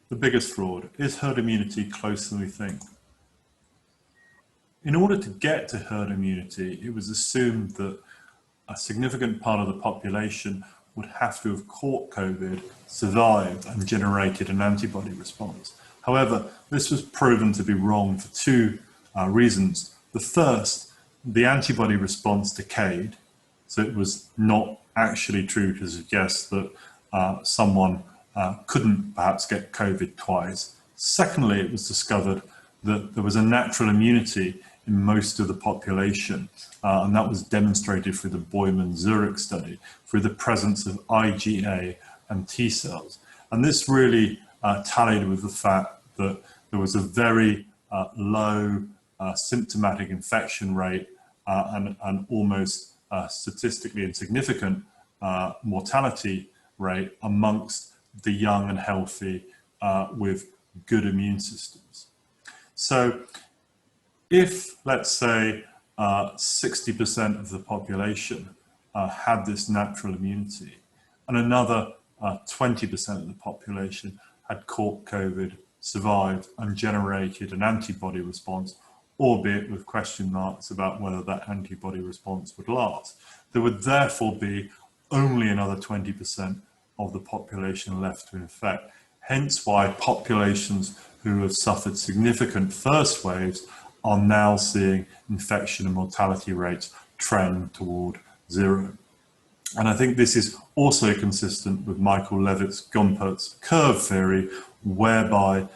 the biggest fraud? Is herd immunity closer than we think? In order to get to herd immunity, it was assumed that a significant part of the population would have to have caught COVID, survived, and generated an antibody response. However, this was proven to be wrong for two reasons. The first, the antibody response decayed, so it was not actually true to suggest that someone couldn't perhaps get COVID twice. Secondly, it was discovered that there was a natural immunity in most of the population, and that was demonstrated through the Boyman Zurich study, through the presence of IgA and T cells. And this really tallied with the fact that there was a very low symptomatic infection rate and almost statistically insignificant mortality rate amongst the young and healthy with good immune systems. So if, let's say, 60% of the population had this natural immunity, and another 20% of the population had caught COVID, survived, and generated an antibody response, albeit with question marks about whether that antibody response would last, there would therefore be only another 20% of the population left to infect. Hence why populations who have suffered significant first waves are now seeing infection and mortality rates trend toward zero. And I think this is also consistent with Michael Levitt-Gompert's curve theory, whereby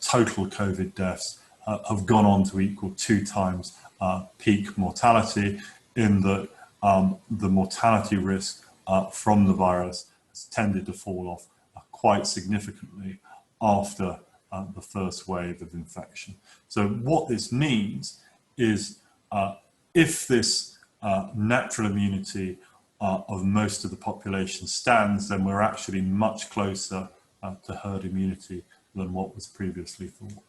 total COVID deaths have gone on to equal 2 times peak mortality, in that the mortality risk from the virus has tended to fall off quite significantly after the first wave of infection. So what this means is if this natural immunity of most of the population stands, then we're actually much closer to herd immunity than what was previously thought.